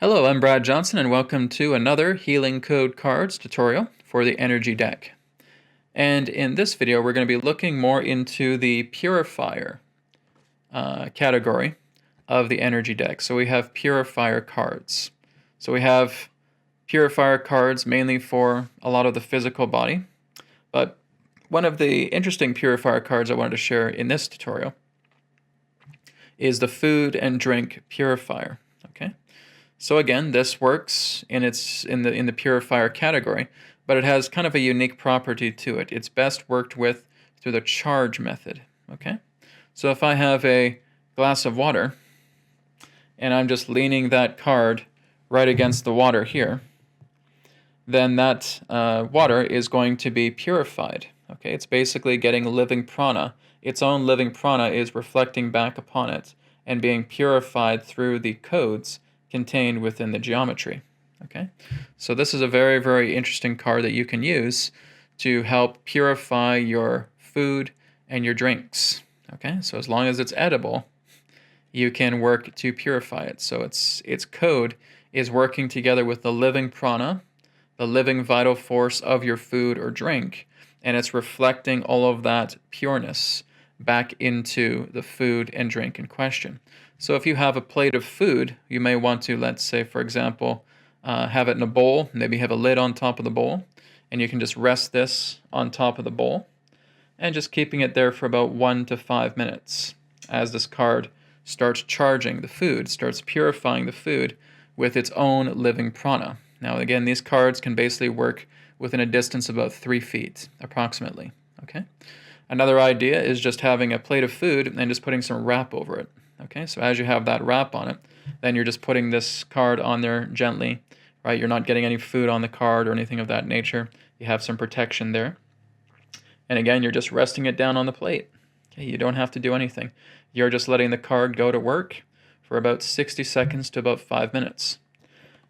Hello, I'm Brad Johnson, and welcome to another Healing Code Cards tutorial for the Energy deck. And in this video, we're going to be looking more into the Purifier category of the Energy deck. So we have Purifier Cards. So we have Purifier Cards mainly for a lot of the physical body, but one of the interesting Purifier cards I wanted to share in this tutorial is the Food and Drink Purifier. Okay. So again, this works in the purifier category, but it has kind of a unique property to it. It's best worked with through the charge method. Okay? So if I have a glass of water and I'm just leaning that card right against the water here, then that water is going to be purified. Okay? It's basically getting living prana. Its own living prana is reflecting back upon it and being purified through the codes contained within the geometry. Okay, so this is a very, very interesting card that you can use to help purify your food and your drinks. Okay, so as long as it's edible, you can work to purify it. So its code is working together with the living prana, the living vital force of your food or drink, and it's reflecting all of that pureness back into the food and drink in question. So if you have a plate of food, you may want to, let's say, for example, have it in a bowl, maybe have a lid on top of the bowl, and you can just rest this on top of the bowl, and just keeping it there for about 1 to 5 minutes as this card starts charging the food, starts purifying the food with its own living prana. Now again, these cards can basically work within a distance of about 3 feet, approximately. Okay. Another idea is just having a plate of food and just putting some wrap over it. Okay, so as you have that wrap on it, then you're just putting this card on there gently, right? You're not getting any food on the card or anything of that nature. You have some protection there. And again, you're just resting it down on the plate. Okay, you don't have to do anything. You're just letting the card go to work for about 60 seconds to about 5 minutes.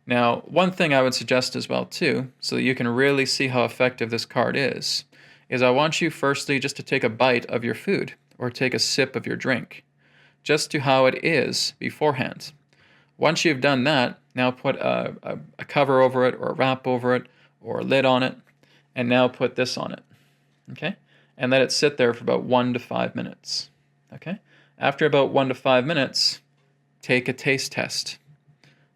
Now, one thing I would suggest as well too, so that you can really see how effective this card is I want you firstly just to take a bite of your food or take a sip of your drink, just to how it is beforehand. Once you've done that, now put a cover over it or a wrap over it or a lid on it, and now put this on it, okay? And let it sit there for about 1 to 5 minutes, okay? After about 1 to 5 minutes, take a taste test.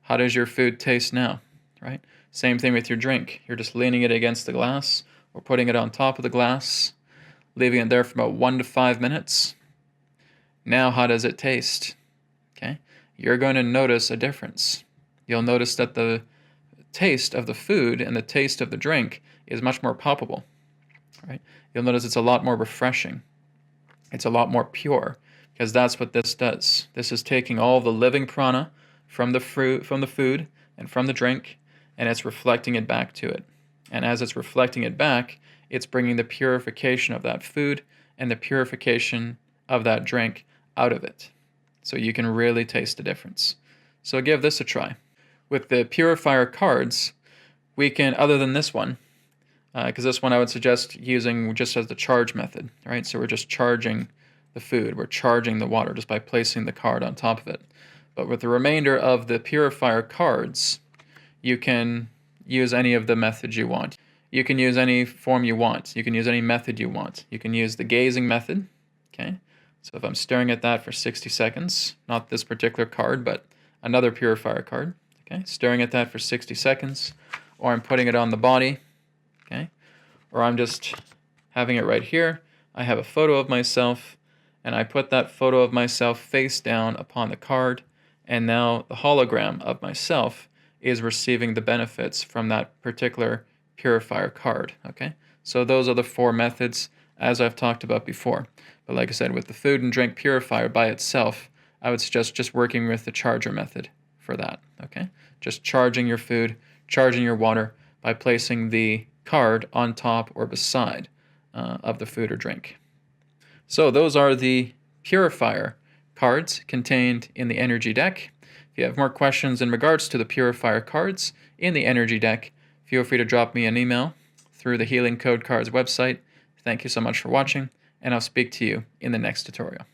How does your food taste now, right? Same thing with your drink. You're just leaning it against the glass or putting it on top of the glass, leaving it there for about 1 to 5 minutes. Now, how does it taste? Okay, you're going to notice a difference. You'll notice that the taste of the food and the taste of the drink is much more palpable, right? You'll notice it's a lot more refreshing. It's a lot more pure, because that's what this does. This is taking all the living prana from the food and from the drink, and it's reflecting it back to it. And as it's reflecting it back, it's bringing the purification of that food and the purification of that drink out of it. So you can really taste the difference. So give this a try. With the Purifier cards, we can, other than this one, because this one I would suggest using just as the charge method, right? So we're just charging the food, we're charging the water just by placing the card on top of it. But with the remainder of the Purifier cards, you can use any of the methods you want. You can use any form you want. You can use any method you want. You can use the gazing method, okay? So if I'm staring at that for 60 seconds, not this particular card, but another purifier card, okay? Staring at that for 60 seconds, or I'm putting it on the body, okay? Or I'm just having it right here. I have a photo of myself, and I put that photo of myself face down upon the card, and now the hologram of myself is receiving the benefits from that particular purifier card, okay? So those are the 4 methods as I've talked about before. But like I said, with the food and drink purifier by itself, I would suggest just working with the charger method for that, okay? Just charging your food, charging your water by placing the card on top or beside of the food or drink. So those are the purifier cards contained in the energy deck. If you have more questions in regards to the purifier cards in the energy deck, feel free to drop me an email through the Healing Code Cards website. Thank you so much for watching, and I'll speak to you in the next tutorial.